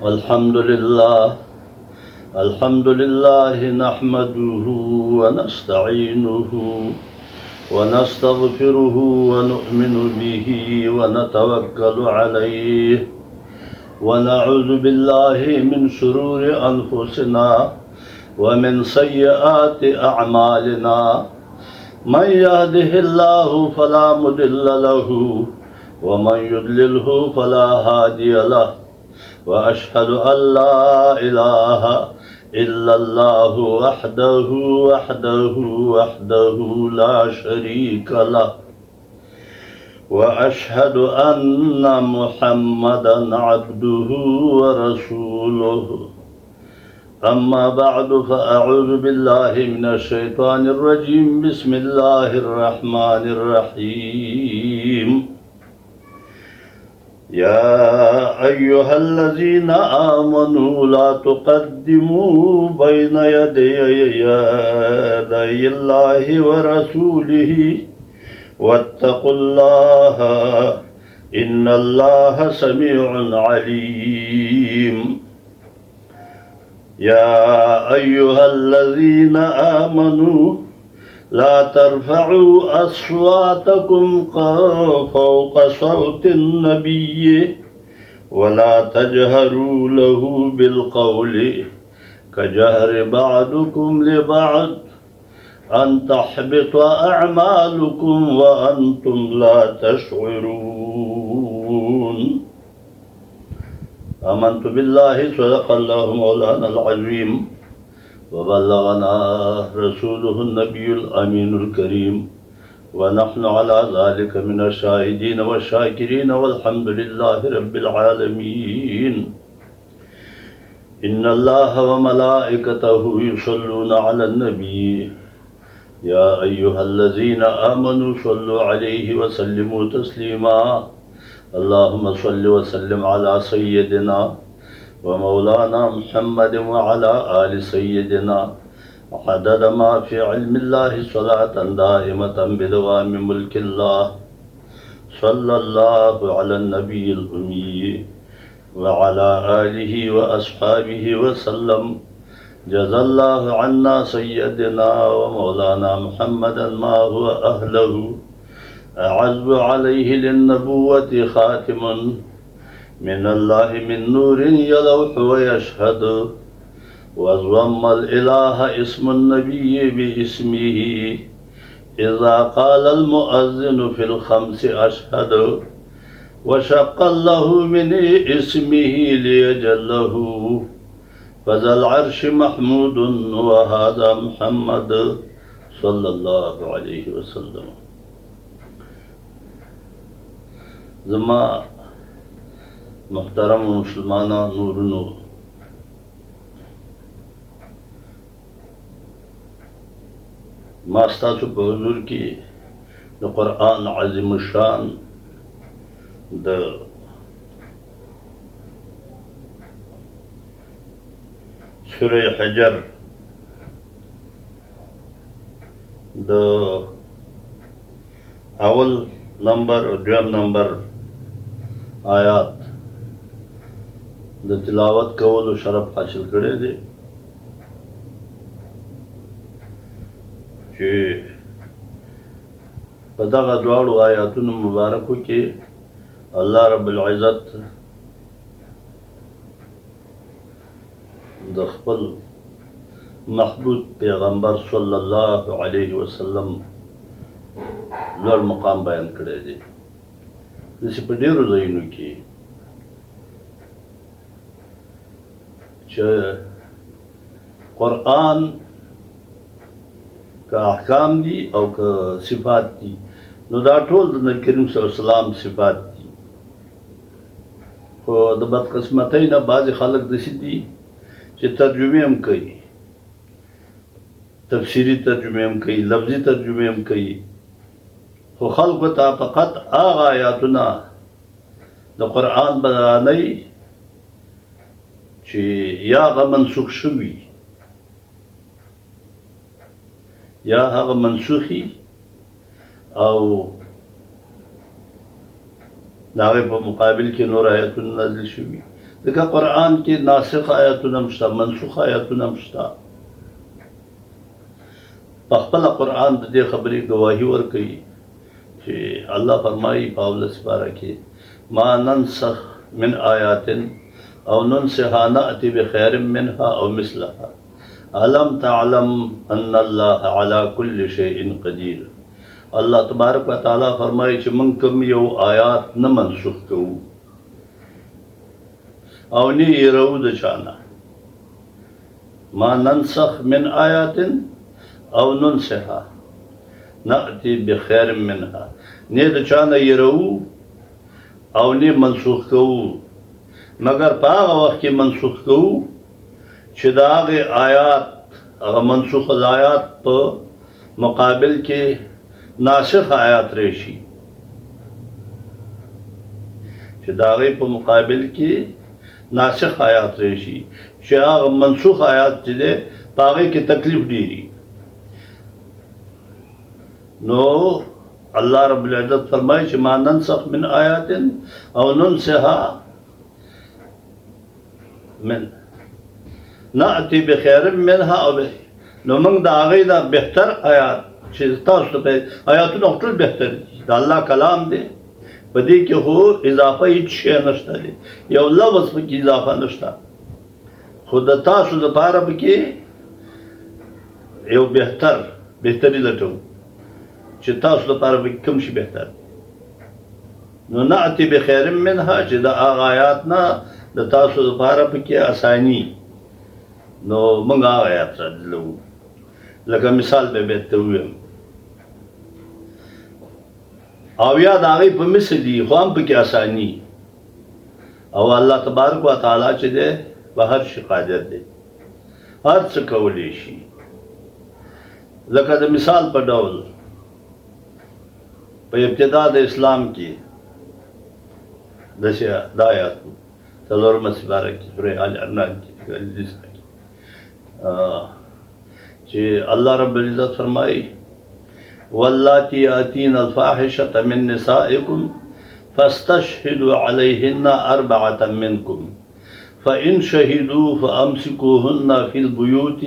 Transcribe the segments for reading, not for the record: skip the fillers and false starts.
الحمد لله نحمده ونستعينه ونستغفره ونؤمن به ونتوكل عليه ونعوذ بالله من شرور أنفسنا ومن سيئات أعمالنا من يهده الله فلا مضل له ومن يضلله فلا هادي له وأشهد أن لا إله إلا الله وحده لا شريك له وأشهد أن محمدا عبده ورسوله أما بعد فأعوذ بالله من الشيطان الرجيم بسم الله الرحمن الرحيم يا أيها الذين آمنوا لا تقدموا بين يدي الله ورسوله واتقوا الله إن الله سميع عليم يا أيها الذين آمنوا لا ترفعوا أصواتكم فوق صوت النبي ولا تجهروا له بالقول كجهر بعضكم لبعض أن تحبط أعمالكم وأنتم لا تشعرون آمنت بالله صدق الله مولانا العظيم وبلغنا رسوله النبي الأمين الكريم ونحن على ذلك من الشاهدين والشاكرين والحمد لله رب العالمين إن الله وملائكته يصلون على النبي يا أيها الذين آمنوا صلوا عليه وسلموا تسليما اللهم صل وسلم على سيدنا ومولانا محمد وعلى آل سيدنا عدد ما في علم الله صلاة دائمة بدوام ملك الله صلى الله على النبي الأمي وعلى آله وأصحابه وسلم جزا الله عنا سيدنا ومولانا محمدا ما هو أهله أعز عليه للنبوة خاتم من الله من نور يلوح ويشهد وضم الإله اسم النبي باسمه إذا قال المؤذن في الخمس أشهد وشق له من اسمه ليجله فذا العرش محمود وهذا محمد صلى الله عليه وسلم زما محترم مسلمانہ نورنو ماستاسو په حضور کې د قرآن عظیم الشان د سورة حجر د اول نمبر او دویم نمبر آیات د تلاوت کولو شرف حاصل کړی دی چې په دغه دواړو آیاتونو مبارکو کې الله رب العزت د خپل محبوب پیغمبر صلی الله علیه وسلم لوړ مقام بیان کړی دی داسې په ډېرو ځایونو کې چې قرآن که احکام دي او که صفات دي نو دا ټول د نبي کریم صلی الله علیه وسلم صفات دي خو د بدقسمتۍ نه بعضې خلک داسې دي چې ترجمې هم کوي تفسیري ترجمې هم کوي لفظي ترجمې هم کوي خو خلکو ته فقط هغه آیاتونه د قرآن بیانوي چې یا هغه منسوخ شوي یا هغه منسوخي او د هغې په مقابل کې نور آیتونه نازل شوي ځکه قرآن کې ناسخ آیاتونه هم شته، منسوخ آیاتونه هم شته. په خپله قرآن د دې خبرې ګواهي ورکوي چې الله فرمایي په 18 سپاره کې ما ننسخ من آیات او ننسها نأتي بخير منها او مثلها الم تعلم ان الله على كل شيء قدير. الله تبارک و تعالی فرمایي چې موږ کوم یو آیات نه منسوخ کوو او نه یې رو د چانه. ما ننسخ من آیات او ننسها نأتي بخير منها، نه د چانه یې رو او نه منسوخ کوو، مگر په هغه وخت کې منسوخ کوو چې د هغې آیات هغه منسوخ آیات په مقابل کې ناسخ آیات راشي، چې د هغې په مقابل کې ناسخ آیات راشي چې هغه منسوخ آیات چې دی په هغې کې تکلیف ډېري. نو الله رب العزت فرمایي چې ما ننسخ من آیات او ننسها من نأتي بخير منها او نو موږ د هغې نه بهتر آیات چې تاسو ته آیاتونه ټول بهتر دي، د الله کلام دی، په دې کې خو اضافه هېڅ شی نشته دی، یو لفظ پکې اضافه نشته، خو د تاسو دپاره پکې یو بهتري لټوو چې تاسو لپاره پکې کوم شي بهتر. نو نأتي بخير منها چې د هغه آیات نه د تاسو لپاره پکې اساني، نو موږ هغه آیات راځلو. لکه مثال به ته ووایم، او یا د هغې په مثل دي خو هم پکې اساني، او الله تبارک و تعالی چې دی په هر شي قادر دی، هر څه کولی شي. لکه د مثال په ډول په ابتدا د اسلام کې دا آیات 4 سپاره کې سورې آل عمران کې چې الله رب العزت فرمایي واللاتی یاتین الفاحشة من نسائکم فاستشهدوا علیهن 4 منکم فإن شهدوا فأمسكوهن في البيوت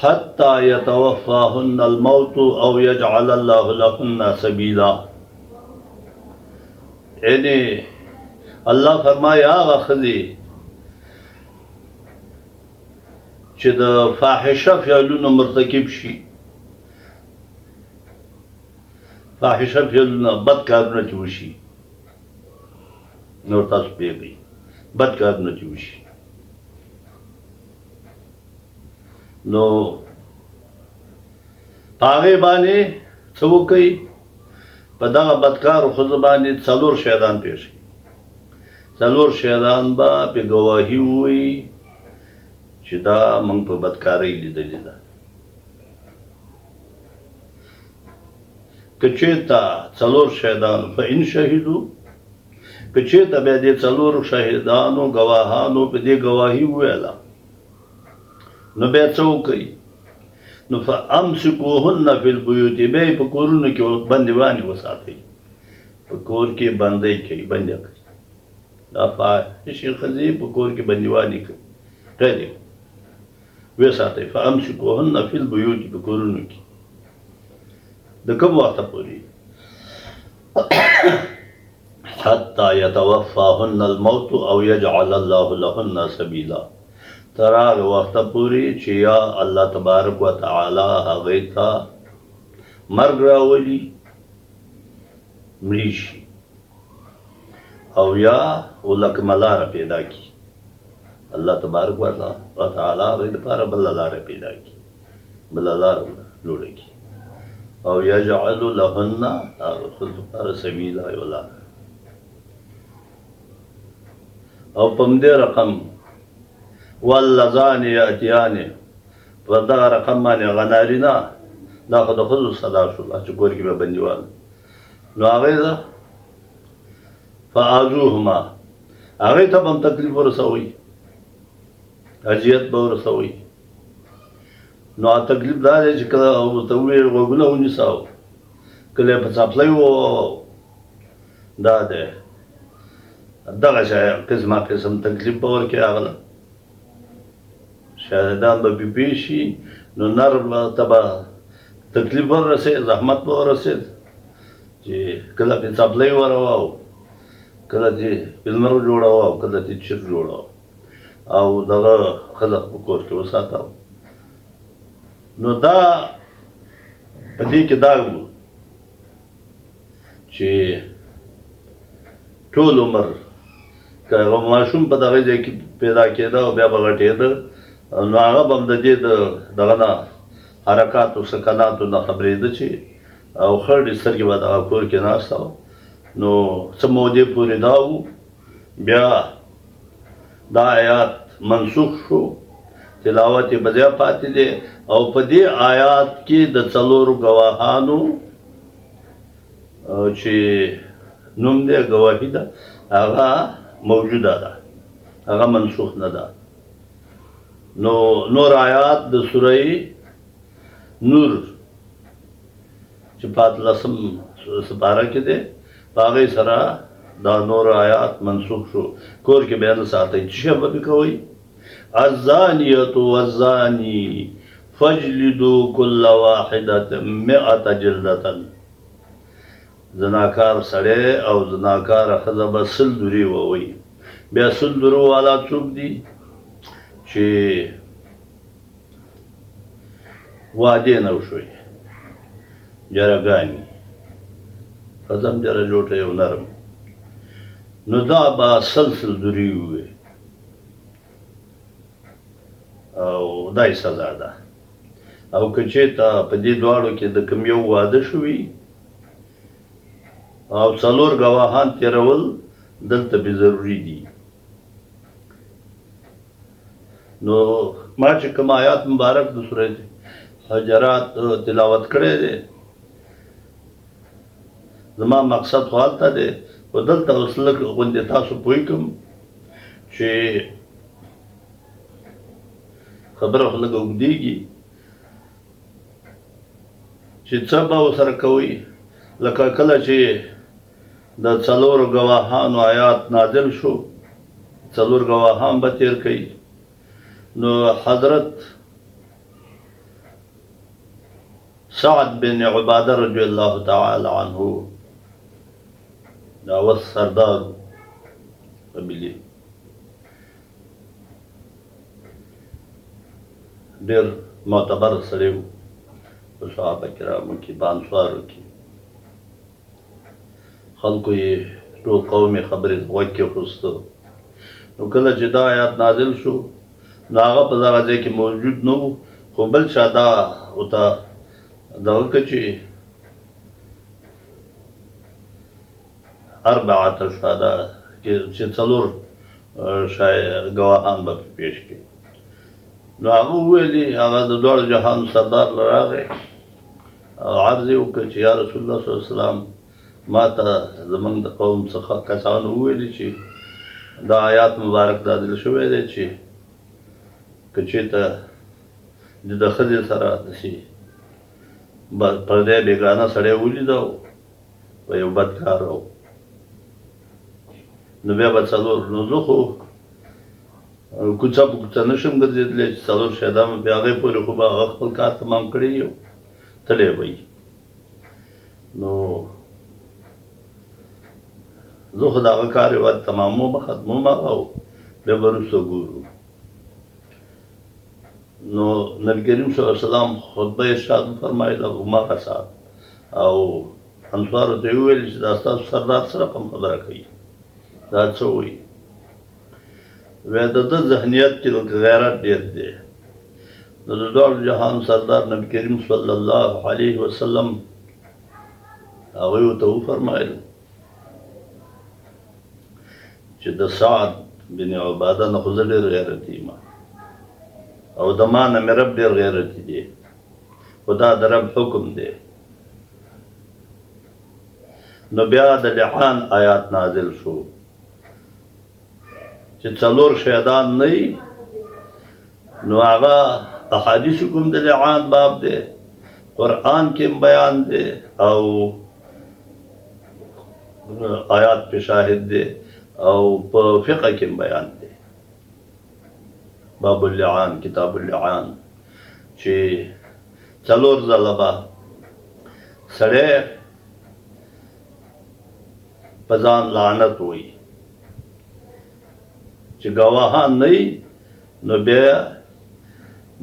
حتى يتوفاهن الموت او يجعل الله لهن سبيلا. یعنی الله فرمایي هغه ښځې چې د فاحشه فعلونو مرتکب شي، فاحشه فعلونه بد کارونه چې وشي، نور تاسو پوهېږئ بد کارونه چې وشي، نو په هغې باندې څه وکئ، په دغه بدکارو ښځو باندې 4 شهیدان پېښ کړي. 4 شهیدان به پې ګواهي ووایي چې دا موږ په بدکارۍ لیدلې ده. که چېرته 4 شهیدان فإن شهیدو، که چېرته بیا دې 4 شهیدانو ګواهانو په دې ګواهي وویله، نو بیا څه وکئ، نو فأمسکوهن فی البیوت، بیا یې په کورونو کې بندیوانې وساتئ، په کور کې بندۍ کوي، بندې کوي، دا فاحشې ښځې په کور کې بندیوانې کوي، قید یې وساتئ. فأمسکوهن فی البیوت، په کورونو کې د کوم وخته پورې حتی یتوفاهن الموت او یجعل الله لهن سبیلا، تر هغه وخته پورې چې یا الله تبارک و تعالی هغې ته مرګ راولي، مړي شي، او یا ولکمه لاره پیدا کړي، الله تبارک و تعالی هغې لپاره بله لاره پیدا کړي، بله لاره جوړه کړي، او یجعل لهن هغه ښځو لپاره سبیلا، یوه لاره. او په همدې رقم واللذان یأتیان، په دغه رقم باندې هغه نارینه، دا خو د ښځو صدا شول چې کور کې به بندیوان، نو هغې ته فآذوهما، هغې ته به هم تکلیف ورسوئ، اذیت به ورسوئ. نو تکلیف دا دی چې کله ورته وویل غوږونه ونیسه، کله یې په څپلۍ ووهه، دا دی. دغه شی قسمه قسم تکلیف به ورکړي هغله شهادان به بې شي نو نر ته به تکلیف ورسېد زحمت به ورسېد چې کله پې څپلۍ وروه کله چې لمر جوړوه او کله چې چیر جوړوه او دغه ښځه په کور کې وساته نو دا په دې کې دا و چې ټول عمر که هغه ماشوم په دغه ځای کې پیدا کېده او بیا به غټېده نو هغه به هم د دې دغه نه حرکاتو سکناتو نه خبرېده چې او خړې سترګې به دغه کور کې ناسته وه نو څه مودې پورې دا و بیا دا آیات منسوخ شو تلاوت یې بځای پاتې دی او په دې آیات کې د څلورو ګواهانو چې نوم دی ګواهي ده هغه موجوده ده هغه منسوخ نه ده نو نور آیات د سوره نور چې پاتلسم سپاره کې دی په هغې سره دا نور آیات منسوخ شو کور کې بیا نه ساتئ څه شی به کوئ الزانیة والزانی فاجلدوا كل واحدة 100 جلدة زناکار سړی او زناکاره ښځه به 100 دورې ووهي بیا 100 دورو والا څوک دي چې وعدې نه وشوي جرګانې ښځه هم جره جوټه یو نرم نو دا به 100 دورې ووي او دا یې سزا ده او که چېرته په دې دواړو کې د کوم یو واده شوي او 4 ګواهان تېرول دلته بې ضروري دي نو ما چې کوم آیات مبارک د سورې حجرات تلاوت کړی دی زما مقصد خو هلته دی خو دلته اوس لږ غوندې تاسو پوه کړم چې خبره خو لږ اوږدېږي چې څه به ورسره کوئ لکه کله چې د 4 ګواهانو آیات نازل شو 4 ګواهان به تېر کوي نو حضرت سعد بن عباده رضی الله تعالی عنه دا اوس سردار قبیلې ډېر معتبر سړی و په صحابه کرامو کې په انصارو کې خلکو یې ټول قوم یې خبرې غوږ کېښوسته نو کله چې دا آیات نازل شو نو هغه په دغه ځای کې موجود نه و خو بل چا دا ورته دغه که چې 4 شهدا چې 4 ګواهان به پیش کړي نو هغه وویلې هغه د دواړو جهانو سردار له راغی او عرض یې وکړ چې یا رسول الله صلی الله علیه وسلم ما ته زموږ د قوم څخه کسانو وویلي چې دا آیات مبارک نازل شوی دی چې که چېرته د ښځې سره داسې پردی بېګانه سړی ولیده په یو بد کار و نو بیا به 4 نو زه خو کوڅه په کوڅه نشم ګرځېدلی چې 4 شهیدان به هغې پورې خو به هغه خپل کار تمام کړی یو تللی به وي نو زه خو د هغه کار یوازې تمامومه ختمومه او بیا به وروسته ګورو نو نبي کریم صلی الله علیه وسلم خطبه ارشاد وفرمایله هماغه ساعت او انصارو ته یې وویل چې دا ستاسو سردار سره کوم خبره کوي دا څه وایي وی د ده ذهنیت کې غیرت ډېر دی نو د دواړو جهان سردار نبي کریم صلی الله علیه وسلم هغوی ورته وفرمایل چې د سعد بن عباده نه خو زه ډېر غیرتي یم او د ما نه مې رب ډېر غیرتي دی خو دا د رب حکم دی نو بیا د لعان آیات نازل شو چې 4 شهیدان نه وي نو هغه احادیثو کوم د لعان باب دی قرآن کې بیان دی او آیات پې شاهد دی او په فقه کې بیان دی. باب اللعان، کتاب اللعان، چې څلور ځله به سړی په ځان لعنت وایي، چې ګواهان نه وي نو بیا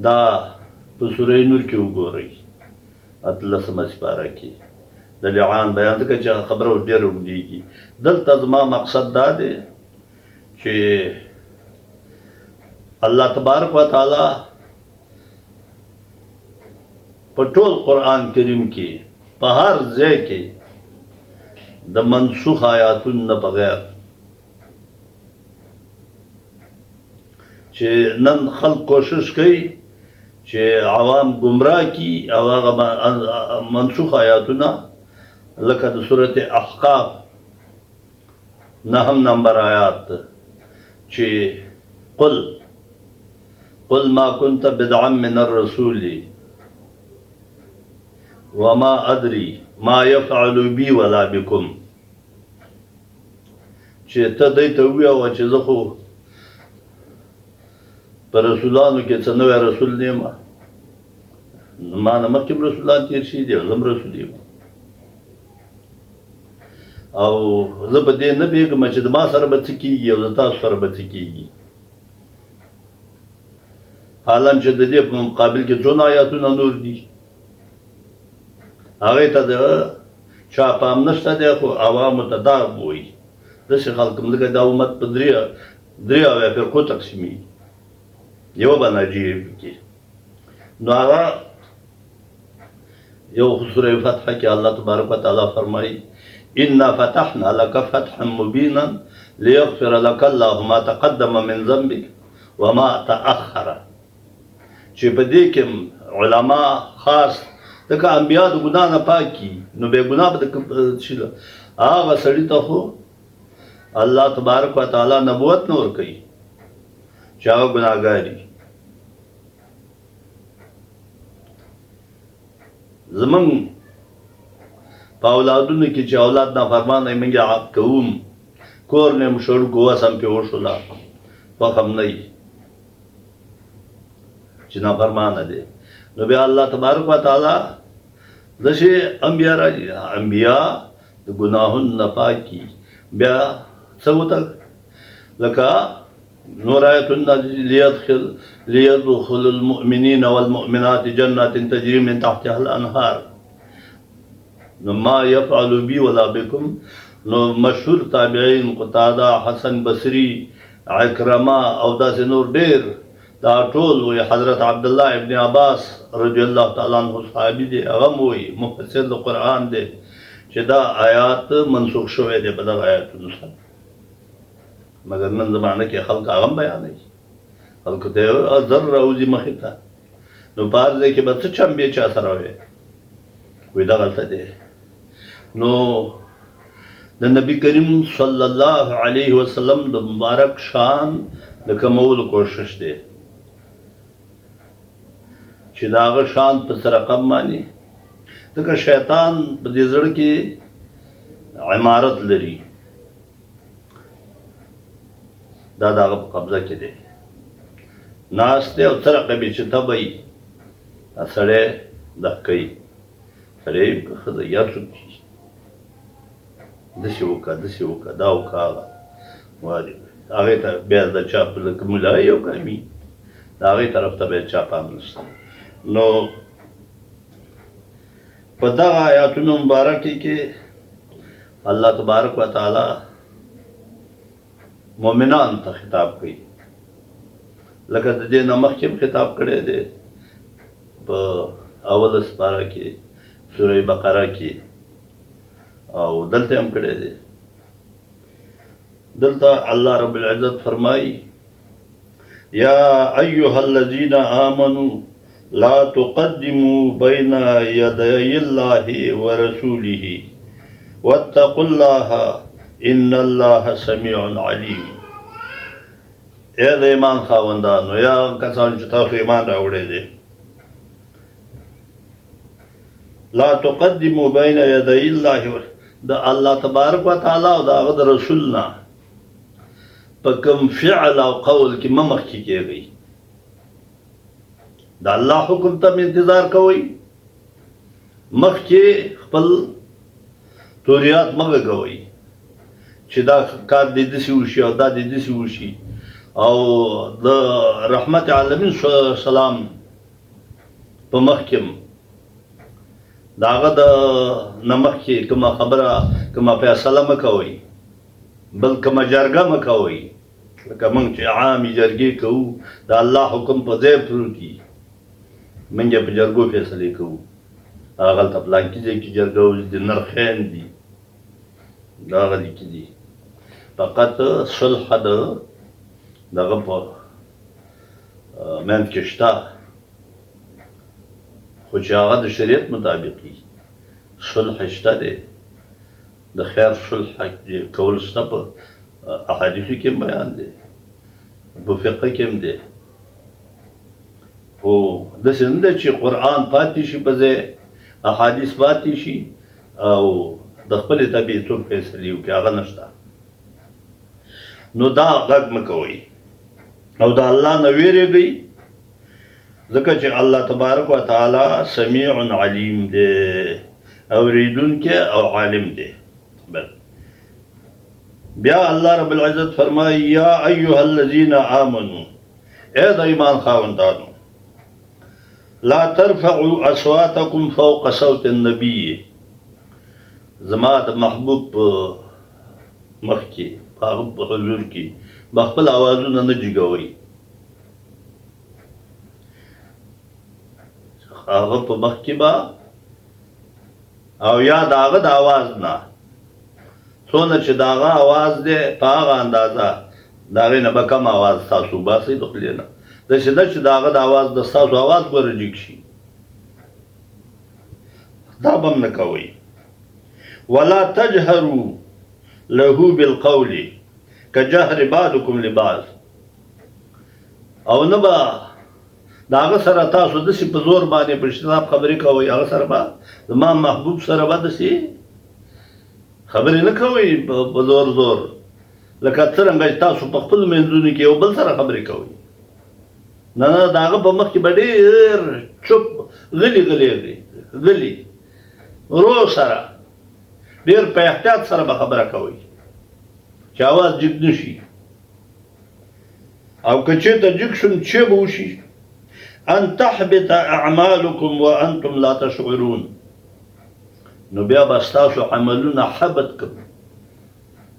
دا په سورې نور کې وګورئ 18مه سپاره کې د لعان بیان، ځکه چې خبره ډېره اوږدېږي. دلته زما مقصد دا دی چې الله تبارک و تعالی په ټول قرآن کریم کې په هر ځای کې د منسوخ آیاتونو نه بغیر چې نن خلق کوشش کوي چې عوام گمراه کی او هغه منسوخ آیاتونه لکه د سورت احقاف 9 نمبر آیات چې قل ما كنت بدعا من الرسول وما ادري ما يفعل بي ولا بكم، چې ته دې ته ووایه چې زه خو په رسولانو کې څه نوی رسول نه یم، ما نه مخکې رسولان تېر شوي دي، زه هم رسول یم، او زه په دې نه پوهېږم چې د ما سره به څه کېږي او د تاسو سره به څه کېږي. حالا چې د دې په مقابل کې څونه آیاتونه نور دي، هغې ته د چا پام نشته دی، خو عوامو ته دا وایي. داسې خلک ځکه دا امت په درې اویا فرقو تقسیمېږي، یوه به ناجیه پکې. نو هغه یو سوره فتح کې الله تبارک وتعالی فرمایي انا فتحنا لك فتحا مبینا لیغفر لك الله ما تقدم من ذنبك وما تأخر، چې په دې کې علما خاص ځکه انبیا د ګناه نه پاکي، نو بې ګناه به شي هغه سړي ته خو الله تبارک وتعالی نبوت نه ورکوي چې هغه ګناهګار وي. زمونږ په اولادونو کې چې اولاد نافرمانه وي، موږ یې عاق کوو، کور نه یې مشړو کوو، سم پې وشوله، خوښ هم نه وي چې نافرمانه دی. نو بیا الله تبارک وتعالی داسې انبیا راځي، انبیا د ګناهونو نه پاکي، بیا څه وته لکه نور آیتونه لیدخل المؤمنین والمؤمنات جنات تجری من تحتها الانهار، نو ما یفعل بی ولا بکم. نو مشهور تابعین قتاده، حسن بصری، عکرمه او داسې نور ډېر دا ټول وایي. حضرت عبدالله ابن عباس رضی الله تعالی عنه صحابي دی، هغه هم وایي مفسر د قرآن دی چې دا آیات منسوخ شوی دی په دغه آیاتونو سره. مګر نن زمانه کې خلک هغه هم بیانوي، خلکو ته زر راوځي مخې ته، نو په هر ځای کې به څه چمبې چا سره وایي، وایي دغلته دی. نو د نبی کریم صلی الله علیه وسلم د مبارک شان د کمولو کوشش دی چې د هغه شان په څه رقم باندې، ځکه شیطان په دې زړه کې عمارت لري، دا د هغه په قبضه کې دی، ناست دی او څه رقم یې چې ته به یې سړی ده کوي، سړی ښځه یار څوک شي داسې وکړه داسې وکړه دا وکړه هغه وایي، هغې ته بیا د چا په لکه ملایي او کامي د هغې طرف ته بیا چا پام نشته. نو په دغه آیاتونو مبارکې کې الله تبارک وتعالی مؤمنان ته خطاب کوي، لکه د دې نه مخکې هم خطاب کړی دی په اوله سپاره کې سوره بقره کې، او دلته هم کړی دی. دلته الله رب العزت فرمایي یا ایها الذین آمنوا لا تقدموا بین یدی الله ورسوله واتقوا الله ان الله سمیع علیم. ای د ایمان خاوندانو، یا کسان چې تاسو ایمان راوړی دی، لا تقدموا بین یدی الله، د الله تبارک وتعالی او د هغه د رسول نه په کوم فعل او قول کې مه مخکې کېږئ د الله حکم ته انتظار کوئ مخکې خپل توریات مه غږوئ چې دا کار دې داسې وشي او دا دې داسې وشي او د رحمت عالمین صلی الله علیه وسلم په مخکې د هغه د نه مخکې کومه خبره کومه فیصله مه کوئ بل کومه جرګه مه کوئ لکه موږ چې عامې جرګې کوو د الله حکم په ځای پروت وي موږ یې په جرګو فیصلې کوو هغلته فلانکي ځای کې جرګه اوس د نرخین دي دا هغه دي کې دي فقط صلح د دغه په منځ کې شته خو چې هغه د شریعت مطابق وي صلح شته دی د خیر صلح کول شته په احادیثو کې بیان دی په فقه کې هم دی خو داسې نه ده چې قرآن پاتې شي په ځای احادیث پاتې شي او د خپلې طبیعتون فیصلې وکړي هغه نشته نو دا غږ مه کوئ او د الله نه ویرېږئ ځکه چې الله تبارک وتعالی سمیع علیم دی اورېدونکی او عالم دی بیا الله رب العزت فرمایي یا ایها الذین آمنوا اے د ایمان خاوندانو لا ترفعوا اصواتکم فوق صوت النبي زما د محبوب په مخ کې په هغه په حضور کې به خپل اوازونه نه جګوئ هغه په مخ کې به او یا د هغه د اواز نه څونه چې د هغه اواز دی په هغه اندازه د هغې نه به کم اواز تاسو وباسئ د خولې نه داسې ده چې د هغه د اواز د ستاسو اواز به رجیګ شي دا به هم نه کوئ ولا تجهروا له بالقول كجهر بعضكم لبعض او نه به د هغه سره تاسو داسې په زور باندې په اشتراف خبرې کوئ هغه سره به زما محبوب سره به داسې خبرې نه کوئ په زور زور لکه څرنګه چې تاسو په خپلو منځونو کې یو بل سره خبرې کوئ نه نه د هغه په مخ کې به ډېر چوپ غلي ورو سره ډېر په احتیاط سره به خبره کوئ چې اواز جګ نه شي او که چېرته جګ شو نو چې به وشي ان تحبط اعمالکم وانتم لا تشعرون نو بیا به ستاسو عملونه حبط کړو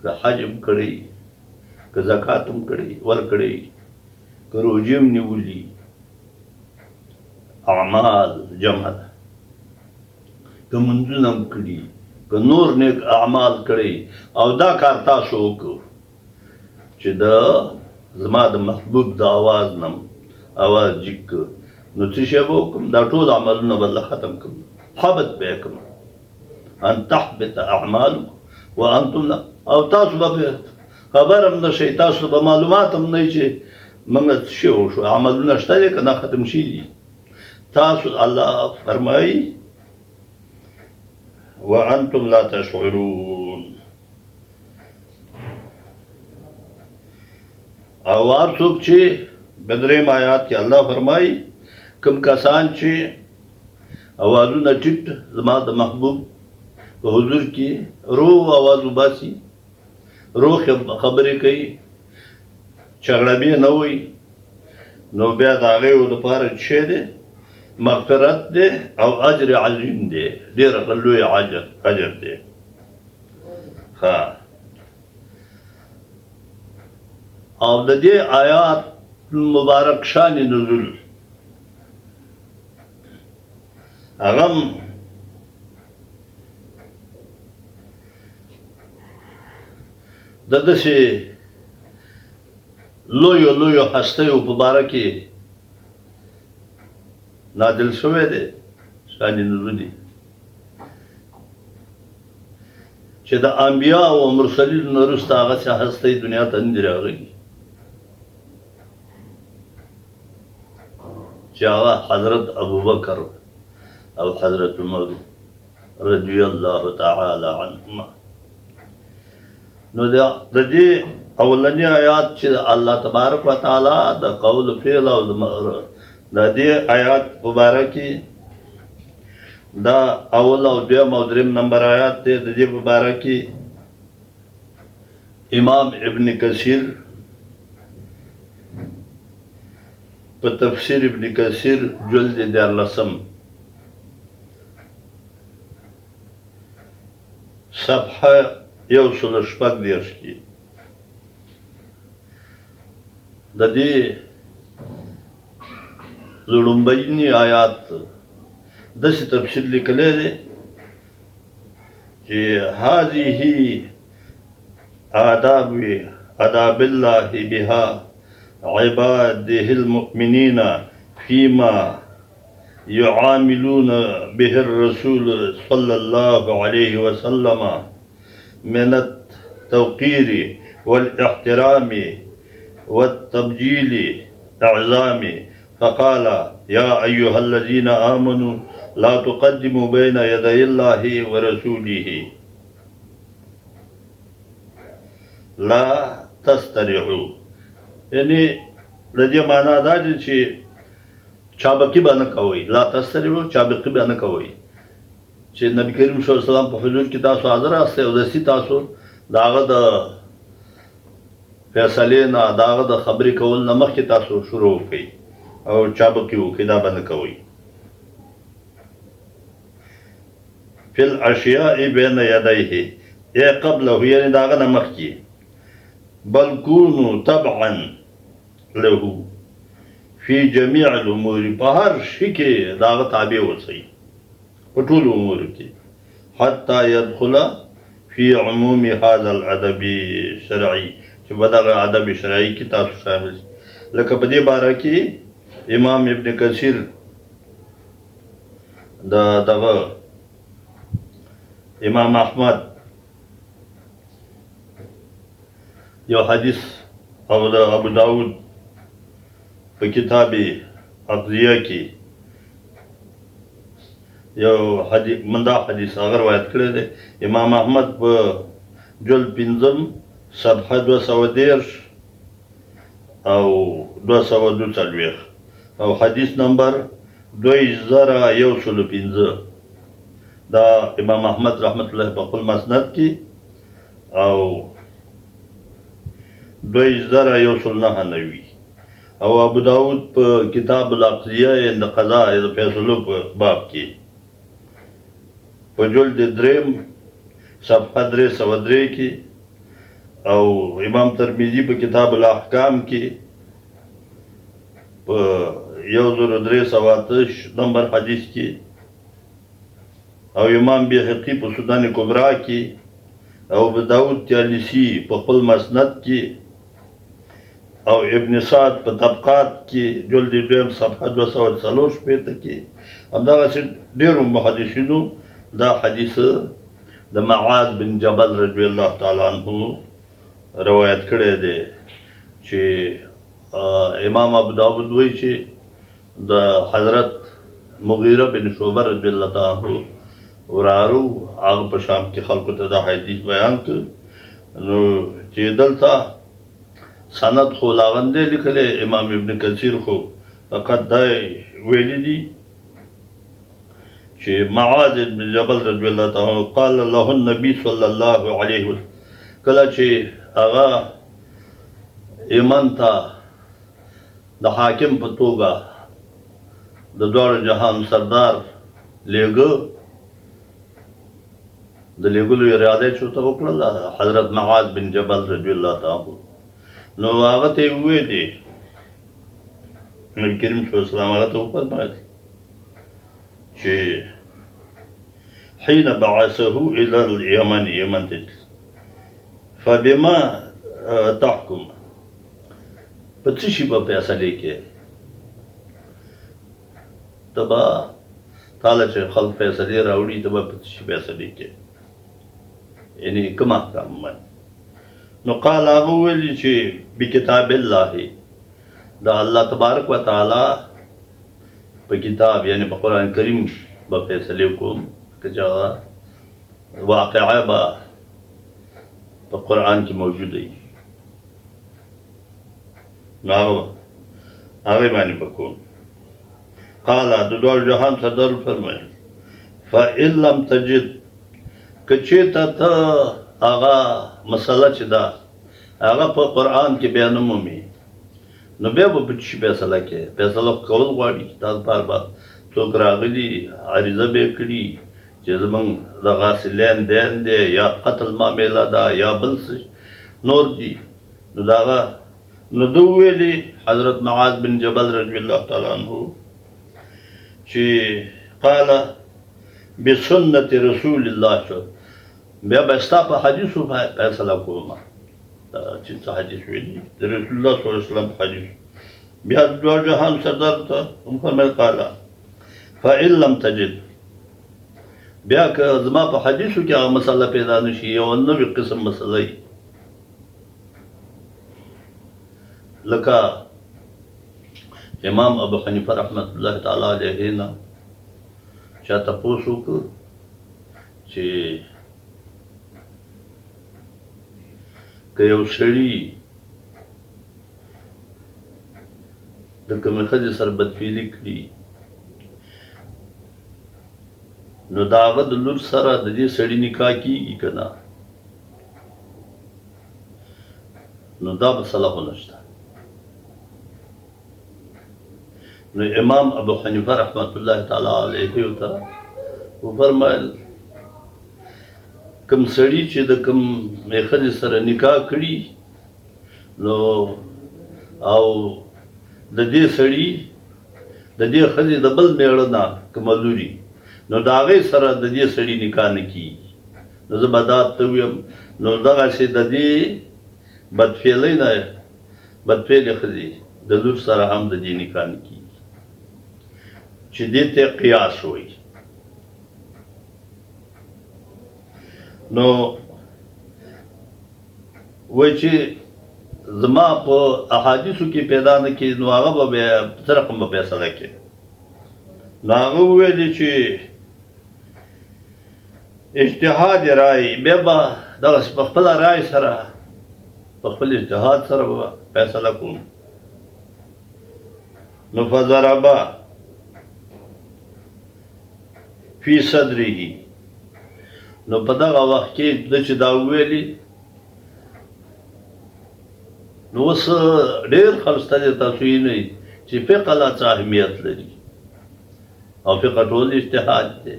که حج هم کړی که زکات هم کړی ورکړی که روژې هم نیولي اعمال جمع ده که منځونه هم کړي که نور نیک اعمال کړی او دا کار تاسو وکړو چې د زما د محبوب د اواز نه اواز جګ کړ نو څه شی به وکړم دا ټول عملونه به الله ختم کړم حبط به یې کړم ان تحبط اعمالکم وانتم لا او تاسو به خبر هم نه شئ تاسو به معلومات هم نه چې موږ څه شی وشو عملونه شته دی که نه ختم شي دي تاسو الله فرمایي وانتم لا تشعرون او هر څوک چې بدریم آیات کې الله فرمایي کوم کسان چې اوازونه ټیټ زما د محبوب په حضور کې رو اواز وباسي رو خبرې کوي چغړبې نه وي نو بیا د هغې دپاره څه دی مغفرت دی او اجر عظیم دی ډېر لوی اجر دی ها او د دې آیات مبارک شان نزول هغه د داسې لویو هستیو په باره کې نازل شوی دی شان نزول دی چې د انبیا او مرسلینو نه وروسته هغسې هستی دنیا ته نه دي راغلي چې هغه حضرت ابوبکر او حضرت عمر رضی الله تعالی عنهما نو د دې اولنی آیات چې الله تبارک وتعالی د قول فعل او د دې آیات مبارکي دا اول او دویم او دریم نمبر آیات دی د دې مبارکي امام ابن کثیر په تفسیر ابن کثیر جلد 14 صفحه 114 کې د دې لومبني آیات داسې تفسیر لیکلی دی چې هذه آداب الله بها عباده المؤمنين فيما يعاملون به الرسول صلى الله عليه وسلم من التوقير والاحترام والتبجيل أعظام فقال يا أيها الذين آمنوا لا تقدموا بين يدي الله ورسوله لا تسترعوا یعنی د دې معنا دا چې چابکي به نه کوئ لا تسترعوا چابکي به نه کوئ چې نبی کریم صلی الله علیه وسلم په حضور کې تاسو حاضر یاستئ او داسې تاسو د هغه د فیصلې نه د هغه د خبرې کول نه مخکې تاسو شروع وکړئ او چابکي وکړئ دا به نه کوئ فی الاشیاء بین یدیه ای قبله یعنی د هغه نه مخکې بل كونوا تبعا له في جميع الامور په هر شي کې د هغه تابع اوسئ په ټولو امورو کې حتی يدخل في عموم هذا الادب الشرعي چې په دغه ادب شرعي کې تاسو شامل لکه په دې باره کې امام ابن کثیر دغه امام احمد یو حدیث او د ابو داود په کتاب عقدیه کې یو حدیث مندا حدیث هغه روایت کړی دی امام احمد په جلد 5 صفحه 213 او 242 او حدیث نمبر 2105 دا امام احمد رحمت الله په خپل مسند کې او 2109 او ابو داود په کتاب الاقضیه د قضاء د فیصلو په باب کې په جلد 3 صفحه 303 کې او امام ترمذی په کتاب الاحکام کې په 1308 نمبر حدیث کې او امام بیهقی په سنن کبرا کې او ابو داود طیالسی په خپل مسند کې او ابن سعد په طبقات کې جلد 2 صفحه 243 کې همدغسې ډېرو محدثینو دا حدیث د معاذ بن جبل رضی الله تعالی عنه روایت کړی دی چې امام ابو داود وایي چې د حضرت مغیره بن شعبه رضی الله تعالی عنه ورارو هغه په شام کې خلکو ته دا حدیث بیان کړ نو چې دلته سند خو لاغندې لیکلی امام ابن کثیر خو فقط دا ویلی دي چې معاذ بن جبل رضی الله تعالی عنه قال له النبي صلی الله علیه وسلم کله چې هغه ایمان ته د حاکم په توګه د دواړو جهان سردار لیږه د لیږلو اراده یې چورته وکړله حضرت معاذ بن جبل رضی الله تعالی عنه نو هغه ته یې وویلې نبي کریم صلی الله علیه وسلم هغه ته وفرمایل چې حين بعثه الى اليمن یمن ته فبما تحكم په څه شي به فیصلې کوې ته به تاله چې خلک فیصلې راوړي ته به په څه شي فیصلې کوې یعنی کوم احکام باندې نو قال هغه وویل چې بکتاب الله د الله تبارک وتعالی په کتاب یعنی په قرآن کریم به فیصلې کوم که چې هغه واقعه به په قرآن کې موجوده وي نو هغه باندې بکوم. قال د دوه جهان صدر فرمایي فإن لم تجد کچېته ته هغه مسله چې ده هغه په قرآن کې بیا نه مومي نو بیا به په څه فیصله کې فیصله کول غواړي تاسو بار بار څوک راغلي عریضه به یې کړي چې زمونږ دغسې لین دین دی یا قتل معامله ده یا بل څه نور دي نو د هغه نو ده وویلي حضرت معاذ بن جبل رضی الله تعالی عنه چې قال بسنت رسول الله شو بیا به ستا په حدیثو فیصله کوم چې څه حدیث ویلي د رسول الله صلی الله علیه وسلم حدیث بیا دوه جهان سردار ته هم فرمیل قال فإن لم تجد بیا که زما په حدیثو کې هغه مسله پیدا نشي یو نوې قسم مسله وي لکه امام ابو حنیفه رحمت الله تعالی علیه نه چا تپوس وکړ چې که یو سړي د کومې ښځې سره بدفعلي کړي نو د هغه د لور سره د دې سړي نکاح کېږي که نه نو دا مسله خو نشته نو امام ابو حنیفه رحمت الله تعالی علیه ته وفرمایل کوم سړي چې د کومې ښځې سره نکاح کړي نو او د دې سړي د دې ښځې د بل میړه نه کومه لوري نو د هغې سره د دې سړي نکاح نه کېږي نو زه به دا ته ویم نو دغسې د دې بدفعلۍ نه بدفعلې ښځې د لور سره هم د دې نکاح نه کېږي چې دې ته قیاس وایي نو وایي چې زما په احادیثو کې پیدا نه کړي نو هغه به بیا څه رقم به فیصله کړي نو هغه وویلې چې اجتهاد رای بیا به دغسې په خپله رای سره په خپل اجتهاد سره به فیصله کوم نو فضربه فی صدره نو په دغه وخت کې ده چې دا وویلي نو اوس ډېر خلک ته دې تاسو وینئ چې فقه لا څه اهمیت لري او فقه ټول اجتهاد دی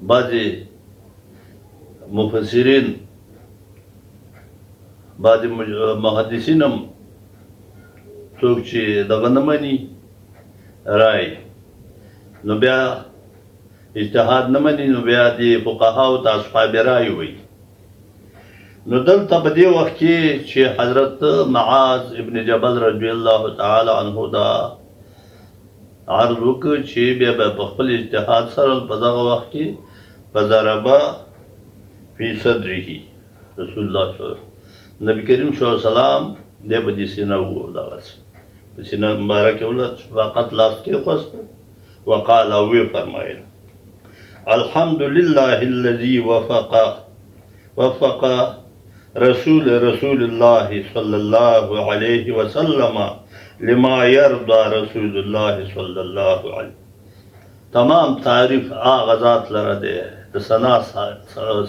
بعضې مفسرین بعضې محدثین هم څوک چې دغه نه مني رای نو بیا اجتهاد نه مني نو بیا د فقهاو ته اصحاب رای وایي نو دلته په دې وخت کې چې حضرت معاذ ابن جبل رضی الله تعالی عنه دا عرض وکړ چې بیا به په خپل اجتهاد سره په دغه وخت کې فضربه فی صدره رسول الله صلی الله علیه وسلم نبی کریم صلی الله علیه وسلم دی په دې سینه وو دغسې په سینه مبارکې ولت فقط لاس کېښوست وقال او ویې فرمایل الحمد لله الذي وفق رسول الله صلی الله علیه وسلم لما يرضى رسول الله صلی الله علیه تمام تعریف هغه ذات لره دی د ثنا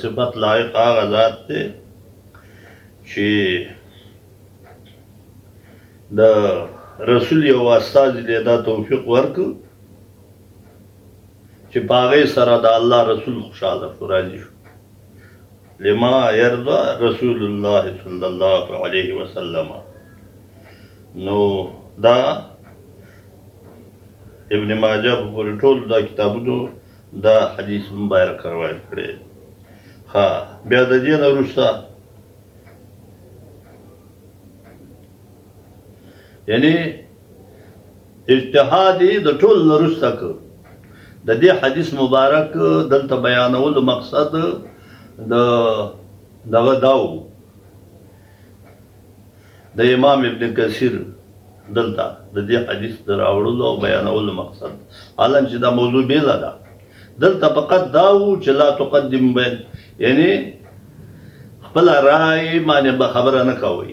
صفت لایق هغه ذات دی چې د رسول یو استازي دی دا توفیق ورکړ چې په هغې سره د الله رسول خوشحاله شو راضي شو لما يرضى رسول الله صلی الله علیه وسلم نو دا ابن ماجه په پورې ټول دا کتابونو دا حدیث مبارک روایت کړی ها بیا د دې نه وروسته یعنی اجتهاد یې د ټول نه وروسته کړ د دې حدیث مبارک دلته بیانولو مقصد دغه دا و د امام ابن کثیر دلته د دې حدیث د راوړلو او بیانولو مقصد حالانکه چې دا موضوع بیله ده دلته فقط دا و چې لا تقدم بین یعنی خپله رای باندې به خبره نه کوئ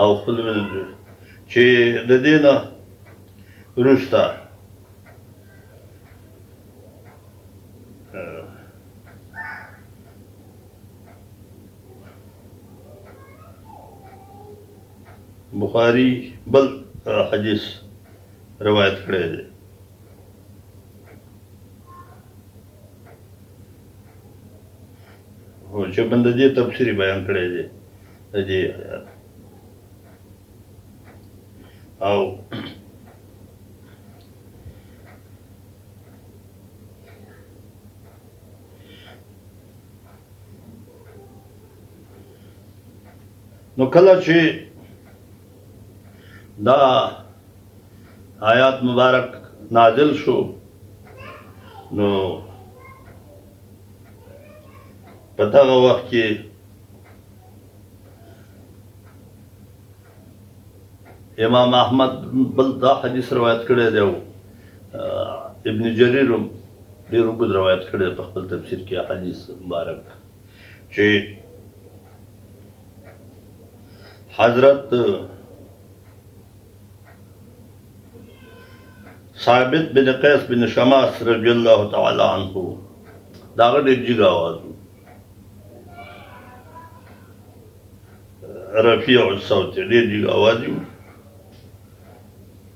او خپل منځ چې د دې نه وروسته بخاری بل حدیث روایت کړی دی چې بنده دې تفسیری بیان کړی دی د دې او نو کله چې دا آیات مبارک نازل شو نو په دغه وخت کې امام احمد بل دا حدیث روایت کړی دی او ابن جریر هم ډېر اوږد روایت کړی دی په خپل تفسیر کې حدیث مبارک چې حضرت ثابت بن قیس بن شماس رضی الله تعالی عنه دا هغه ډېر جګ آواز و رفیع الصوت ډېر جګ آواز و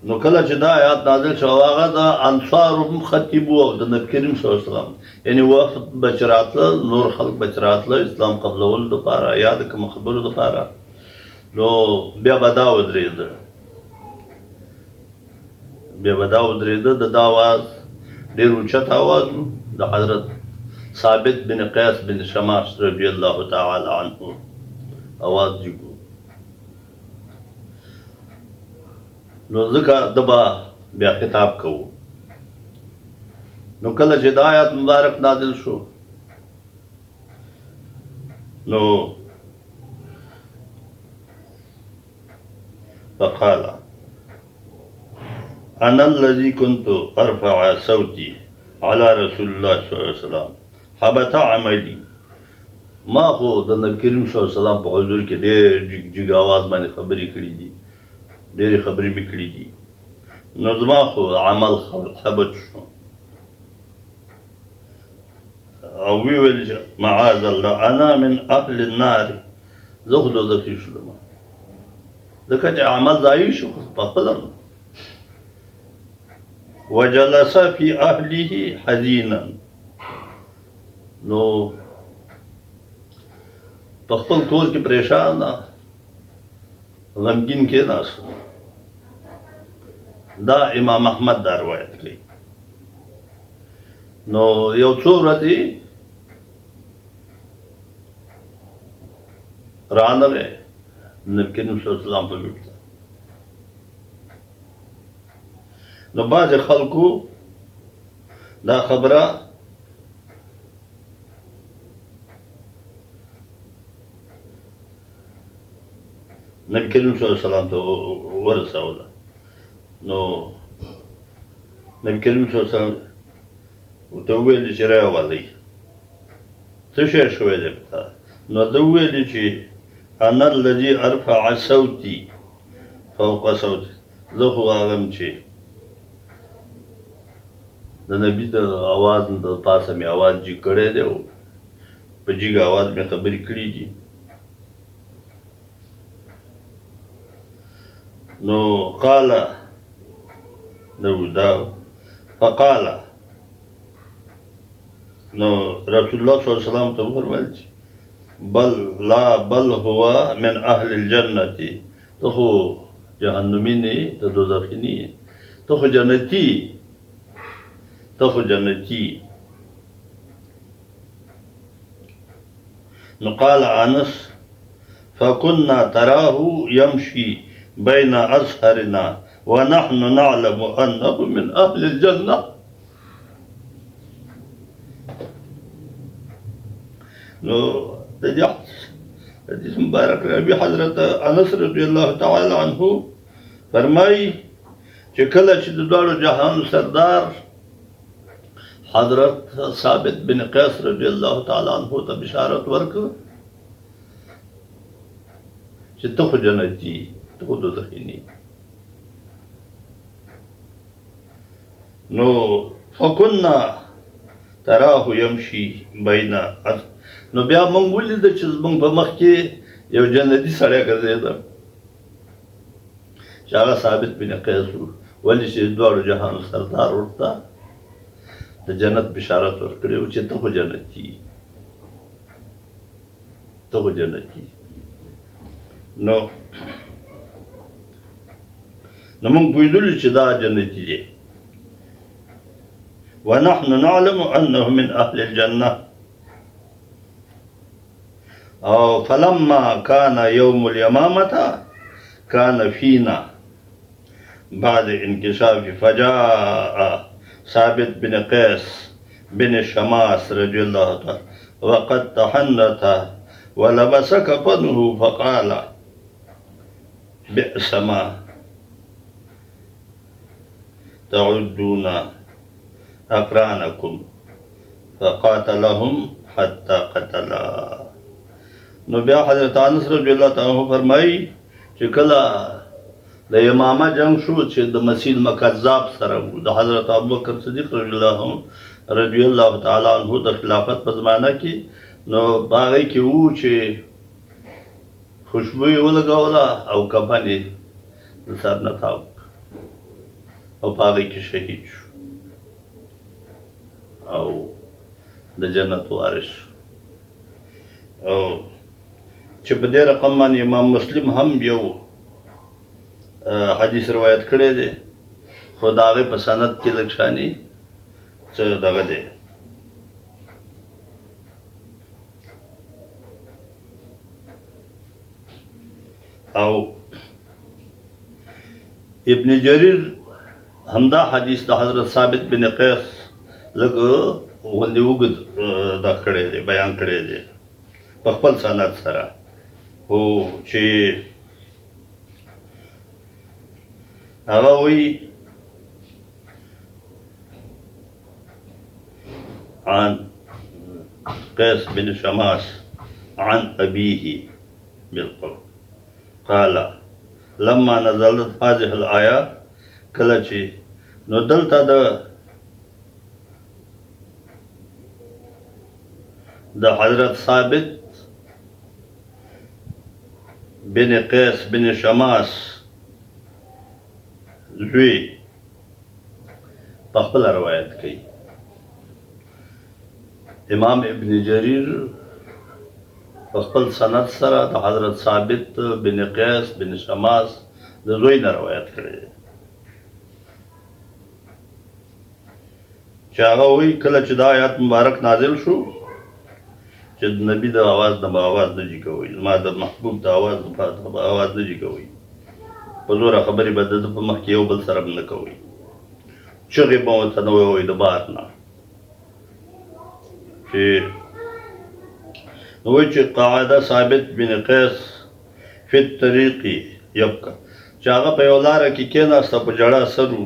نو کله چې دا آیات نازل شو هغه د انصارو هم خطیبو او د نبي کریم صلی الله علیه وسلم یعنې وفد به چې راتله نور خلک به چې راتله اسلام قبلولو دپاره یا د کومو خبرو دپاره نو بیا به دا ودرېده د دا آواز ډېر اوچت آواز و د حضرت ثابت بن قیس بن شماس رضی الله تعالی عنه آواز جګ و نو ځکه ده به بیا خطاب کوو نو کله چې دا آیات مبارک نازل شو نو فقال انا الذي كنت ارفع صوتي على رسول الله صلى الله عليه وسلم حبط عملي ما خو د نبي کریم صلی الله علیه وسلم په حضور کې ډېر جګ آواز باندې خبرې کړي دي ډېرې خبرې مې کړي دي نو زما خو عمل حبط شو او وی ویل چې معاذ الله انا من اهل النار زه خو دوزخي شولم ځکه چې عمل ضایع شو په خپله وجلس في اهله حزینا نو په خپل کور کې پریشان غمګین کېناست دا امام احمد دا روایت کوي نو یو څو ورځې رانغی نبي کریم صلی الله علیه وسلم په لور نو بعض خلکو دا خبره نبي کریم صلی الله علیه وسلم ته ورسوله نو نبي کریم صلی الله علیه وسلم ورته وویل چې راولئ څه شی شوی دی نو ده وویل چې انا الذي ارفع صوتي فوق صوتي زه خو هغه یم چې د نبي د اواز د پاسه مې اواز جګ کړی دی او په جګ اواز مې خبرې کړي دي نو قال فقال نو رسول الله صلی الله علیه وسلم ته وفرمایل چې بل هو من اهل الجنة ته خو جهنمی نه ته دوزخي نه ته خو جنتي نو قال انس فكنا تراه يمشي بين أزهرنا ونحن نعلم أنه من أهل الجنة نو حدیث مبارک ربی حضرت انس رضی الله تعالی عنه فرمایي چې کله چې د دواړو جهان سردار حضرت ثابت بن قیس رضی الله تعالی عنه ته بشارت ورکړه چې چې ته خو جنتي ته خو دوزخي نه. نو فكنا تراه يمشي بين نو بیا مونږ ولید چې مونږ په مخ کې یو جنتي سړی ګرځېده چې هغه ثابت بن قیس و. ولې چې دواړو جهان سردار ورته د جنت بشارت ورکړی و چې ته خو جنتي ته خو جنتي. نو مونږ پوهېدلو چې دا جنتي دی. ونحن نعلم أنه من أهل الجنة. أو فلما كان يوم اليمامة كان فينا بعد انكشاف فجاء ثابت بن قيس بن شماس رضي الله عنه وقد تحنث ولبس كفنه فقال بئس ما تعدون أقرانكم فقاتلهم حتى قتلا. نو بیا حضرت انس رضی الله تعالی عنہ فرمایي چې کله د یمامه جنگ شو چې د مسیح مکذاب سره و د حضرت ابوبکر صدیق رضی الله تعالی عنہ د خلافت په زمانه کې، نو باغی کې وو چې خوشبو یې ولګوله او کفن یې د سر نه تاو او باغی کې شهید شو او د جنت وارث. او چې په دې رقم باندې امام مسلم هم یو حدیث روایت کړی دی، خو د هغې په سند کې لږ شانې څه دغه دی. او ابن جریر همدا حدیث د حضرت ثابت بن قیس لږ غوندې اوږد دا کړی دی، بیان کړی دی په خپل سند سره. خو چې هغه وایي عن قيس بن شماس عن أبيه بالقول قال لما نزلت هذه الآية کله چې نو دلته د حضرت ثابت بن قیس بن شماس زوی په خپله روایت کوي. امام ابن جریر په خپل سند سره د حضرت ثابت بن قیس بن شماس د زوی نه روایت کړی دی چې هغه وایي کله چې دا آیات مبارک نازل شو چې د نبي د آواز نه به آواز نه جي کوئ، زما د محبوب د آواز نه به آواز نه جي کوئ، په زوره خبرې به د ده په مخ کې یو بل سره نه کوئ، چغې به ورته نه وایئ د بار نه. چې نو وایي چې قاعده ثابت بن قیس فی الطریق یبکه، چې هغه په یو لاره کې کېناسته په جړه سر و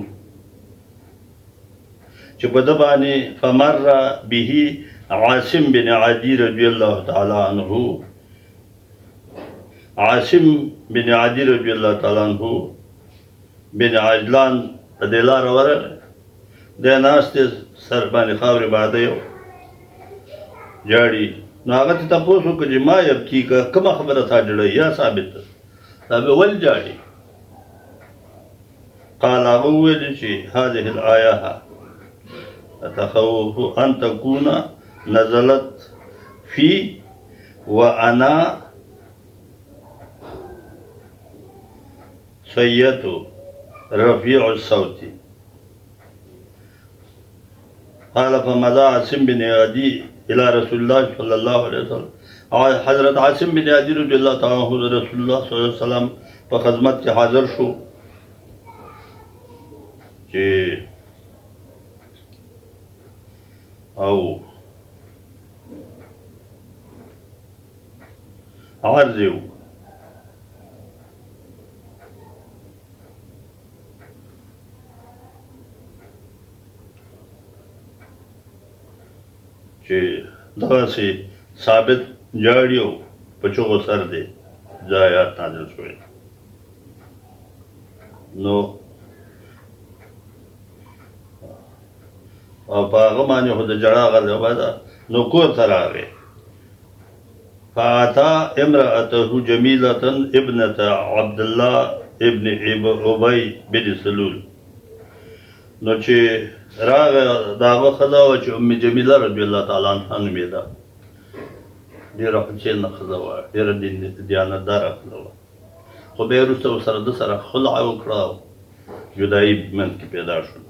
چې په ده باندې فمر به عاصم بن عدي رضي الله تعالى عنه، عاصم بن عدي رضي الله تعالى عنه بن عجلان په دې لاره ورغی، دی ناست دی سر باندې خاورې باده یو جاړي. نو هغه ته تپوس وکړه چې ما یبکي که کومه خبره تا جړوي یا ثابت ثابت ولې جاړي؟ قال هغه وویل چې هذه الآیه أتخوف أن تكون نزلت في وأنا سيد رفيع الصوت. قال فمضى عاصم بن عدي إلى رسول الله صلى الله عليه وسلم. حضرت عاصم بن عدي رضي الله تعالى عنه رسول الله صلى الله عليه وسلم په خدمت کې حاضر شو چې او عرض یې وکړ چې دغسې ثابت جاړي او په چغو سر دی دا آیات نازل شوی نو او په هغه باندې خو د ژړا غلبه ده نو کور ته راغی فاتا امرأته جمیلة ابنة عبد الله ابن ابي بن سلول نو چې راغی د هغه ښځه وه چې ام جمیله رضی الله تعالی عنها نومېده ډېره خوشیله ښځه وه ډېره دیانتداره ښځه وه خو بیا یې وروسته ورسره ده سره خلع وکړه او جدایي منځ کې پیدا شول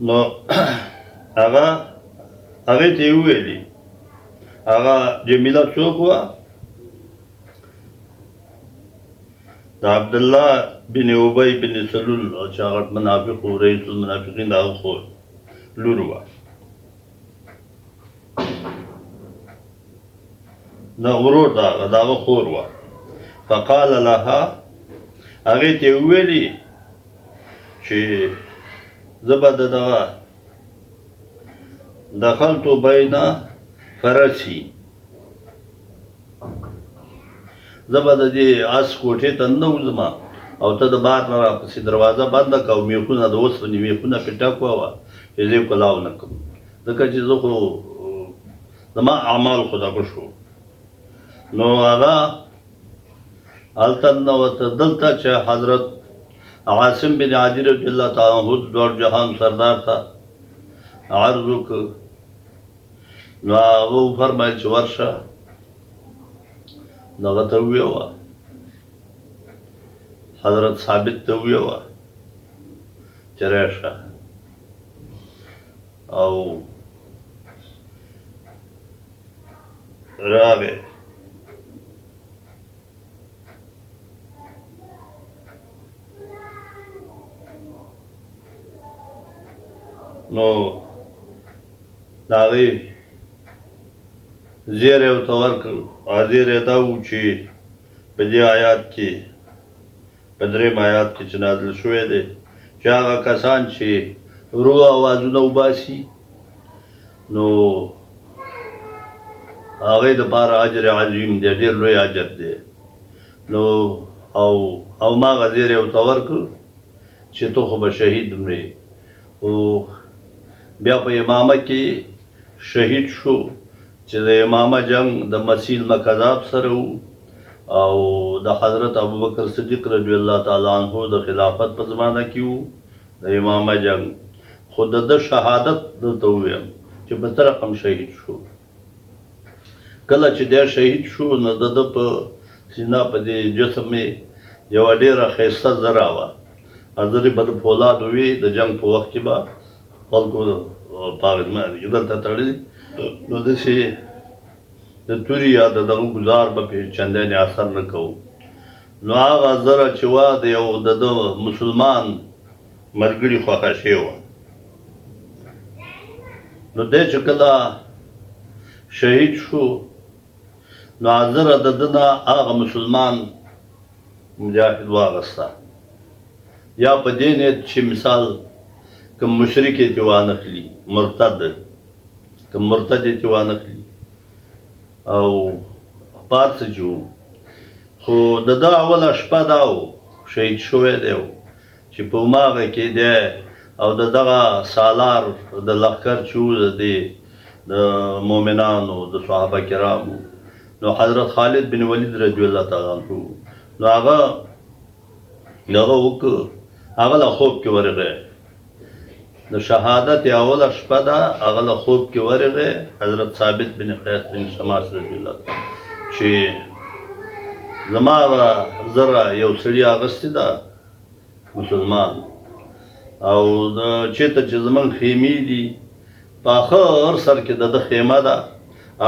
نو هغې ته یې وویلې هغه جمیله څوک وه د عبدالله بن ابی بن سلول چې هغه منافق و رئیس المنافقین د هغه خور لور وه نه ورور د هغه خور وه فقال لها هغې ته یې وویلې چې زه به د دغه دخلتو بین فرسی زه به د دې آس کوټې ته ننوځم او ته د بار نه راپسې دروازه بنده کړه او میخونه د اوسپنې میخونه پرې ټکوه وه چې زه یې کلاو نه کړم ځکه چې زه خو زما اعمال خو دغه شو نو هغه هلته ننوته دلته چې حضرت عاصم بن عدي رضی الله تعالی عنه دوړ جهان سردار ته عرض وکړ نو هغه وفرمایل چې ورشه نو هغه ته وویوه حضرت ثابت ته وویوه چې راشه او راغی نو د هغې زیری ورته ورکړ او زیری دا و چې په دې آیات کې په درېیم آیات کې چې نازل شوی دی چې هغه کسان چې ورو اوازونه وباسي نو هغې دپاره اجر عظیم دی ډېر لوی اجر دی نو او ما هغه زیری ورته ورکړ چې ته خو به شهید مرې خو بیا په امامه کې شهید شو چې د امامه جنگ د مسیح المکذاب سره و او د حضرت ابوبکر صدیق رضی الله تعالی عنه د خلافت په زمانه کې و د امامه جنگ خو د ده شهادت درته ووایم چې په څه رقم شهید شو کله چې دی شهید شو نو د ده په سینه په دې جسم یې یوه ډېره ښایسته زره وه زرې به د فولادو وې د جنگ په وخت کې به خلکو په هغه کې دلته تړلي نو داسې د توري یا د دغه ګزار به پرې چندانې اثر نه کوو نو هغه زره چې وه د یو د ده مسلمان ملګري خوښه شوې وه نو دی چې کله شهید شو نو زره د ده نه هغه مسلمان مجاهد واغسته یا په دې نیت چې مثال که مشرک یې ترې وانخلي مرتد که مرتد یې ترې وانخلي او پارڅه چې و خو د ده اوله شپه دا و شهید شوی دی و چې په هماغه کې دی او د دغه سالار د لښکر چې و د دې د مؤمنانو د صحابه کرامو نو حضرت خالد بن ولید رضی الله تعالی عنه نو هغه وکړ هغه له خوب کې ورغی د شهادت اوله شپه ده هغه له خوب کې ورغی حضرت ثابت بن قیس بن شماس رضی الله چې زما هغه زره یو سړي اغوستې ده مسلمان او چېرته چې زموږ خیمې دي په آخر سر کې د ده خیمه ده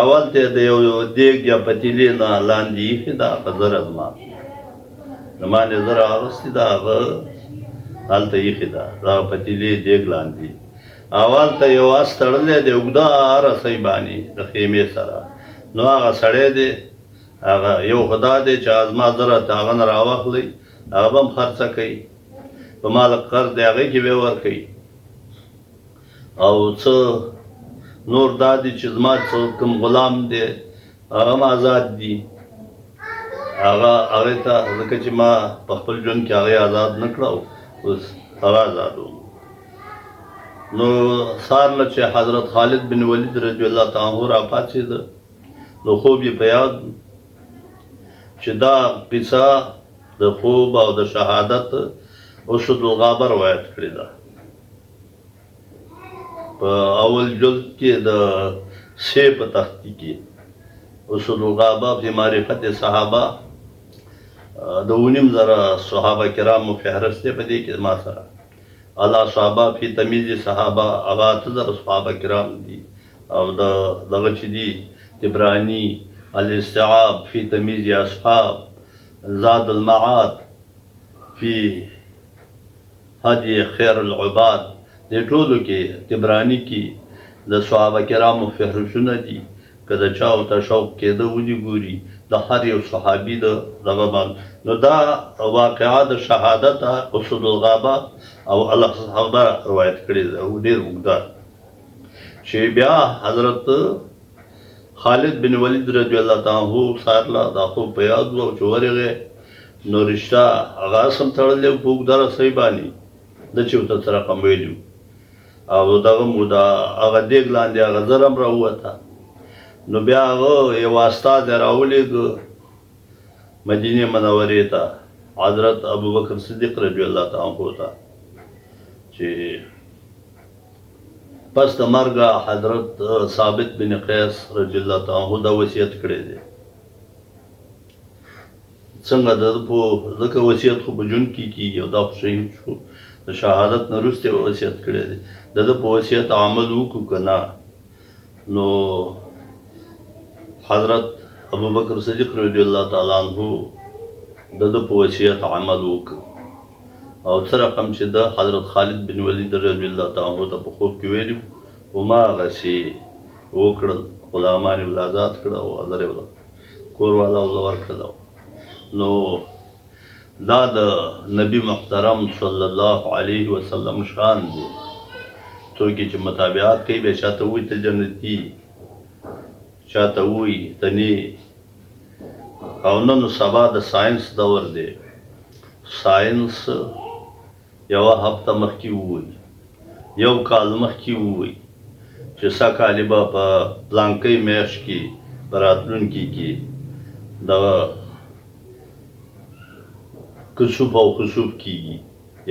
اول ته د یو دیګ یا پتیلې نه لاندې ایښې ده هغه زره زما نه زره اغوستې ده هغه هلته ایښې ده د هغه پتیلې دیګ لاندې اول ته یو اس تړلی دی اوږده رسۍ باندې د خیمې سره نو هغه سړی دی هغه یو خدا دی چې زما زره ته هغه نه راواخلئ هغه به هم خرڅه کوي په مال قرض دی هغې کې به یې ورکوي او څه نور دا دي چې زما څه کوم غلام دی هغه هم آزاد دي هغه ته ځکه چې ما په خپل ژوند کې هغه آزاد نه کړه اوس هغه آزاد و نو سهار نه چې حضرت خالد بن ولید رضی الله تعالی عنه راپاڅېده نو خوب یې په یاد چې دا قصه د خوب او د شهادت اسد الغابه روایت کړې ده په اول جلد کې د سه په تختی کې اسد الغابه فی معرفت صحابه د 19,000 صحابه کرامو فهرست په دې کې ما سره اعلی صحابه فی تمیز صحابه هغه 8,000 صحابه کرام دي او دغه چې دي طبرانی الاستيعاب فی تمیز اصحاب زاد المعاد فی هدی خیر العباد دې ټولو کې طبرانی کې د صحابه کرامو فهرستونه دي که د چا ورته شوق کېده ولي ګوري د هر یو صحابي د دغه باندې نو دا واقعه د شهادت اسد الغابه او الله صحابه روایت کړې ده او ډېر اوږده چې بیا حضرت خالد بن ولید رضی الله تعالی عنه سارلا دا خو په یاد و چې ورغه نو رشتہ هغه سم تړلې په اوږده رسۍ باندې د چې ورته سره کوم ویلو او دغه مودا هغه دیګ لاندې هغه زرم راووته نو بیا هغه یو استاد راولېږ مدینه منورې ته حضرت ابوبکر صدیق رضی الله تعالی عنه ته چې پس د مرګه حضرت ثابت بن قیس رضی الله تعالی عنه دا وصیت کړی دی څنګه د په ځکه وصیت خو په جون کې کیږي او دا شهید شو د شهادت نه وروسته وصیت کړی دی د په وصیت عمل وکړو که نه نو حضرت ابوبکر صدیق رضی الله تعالی عنه د په وصیت عمل وکړ او سره هم چې د حضرت خالد بن ولید رضی الله تعالی عنه ته په خوب کې ویلي هماغسې وکړل غلامان یې آزاد کړه او هدر یې کور والا ورکړل نو دا د نبی محترم صلی الله علیه وسلم شان دی څوک چې متابعات کوي به چاته وایي ته جنتي چاته وایي ته نه او نن سبا د ساينس دور دی ساينس یوه هفته مخکې ووایي یو کال مخکې ووایي چې سږکال به په پلانکۍ میاشت کې په راتلونکي کې دغه کسوف او خسوف کیږي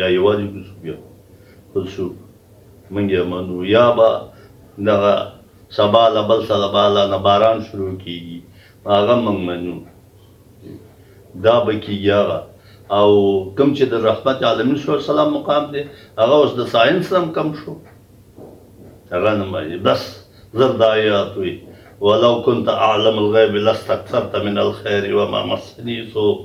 یا یوازې کسوف یا خسوف موږ یې منو یا به دغه سبا له بل سبا نه باران شروع کیږي هغه موږ منو دا به کیږي هغه او کوم چې د رحمت عالمین صلی الله علیه وسلم مقام دی هغه اوس د ساينس هم کم شو هغه نه مانی بس زر د آیات وي ولو كنت اعلم الغیب لاستكثرت من الخير وما مسني سوء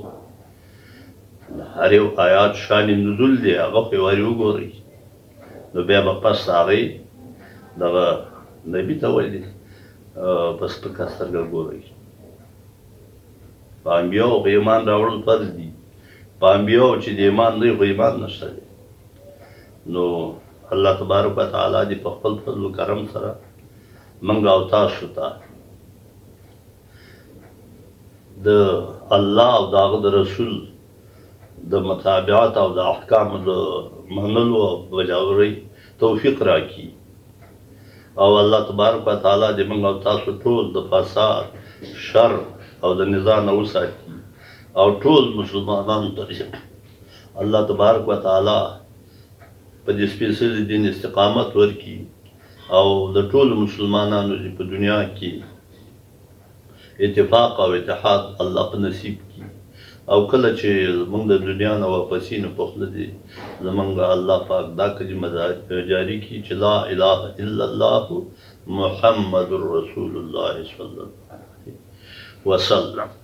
هر یو آیات شان نزول دی هغه په وری وګورئ نو بیا به پس هغې دغه نبي ته ویلي پس په سترګه ګورئ په انبیاو په ایمان راوړل فرض دي په انبیاو چې د ایمان نه وي خو ایمان نشته دی نو الله تبارک وتعالی دې په خپل فضل و کرم سره موږ او تاسو ته د الله او د هغه د رسول د متابعت او د احکامو د منلو او بجاورۍ توفیق راکړي او الله تبارک وتعالی دې موږ او تاسو ټول د فساد شر او د نزاع نه وساتي او ټول مسلمانانو ته الله تبارک وتعالی په دې سپېڅلي دین استقامت ورکړي او د ټولو مسلمانانو په دنیا کې اتفاق او اتحاد الله په نصیب کړي او کله چې موږ د دنیا نه واپسې نه پخله دي زموږ الله پاک دا کلمه جاري کړي چې لا اله الا الله محمد رسول الله صلی الله علیه وسلم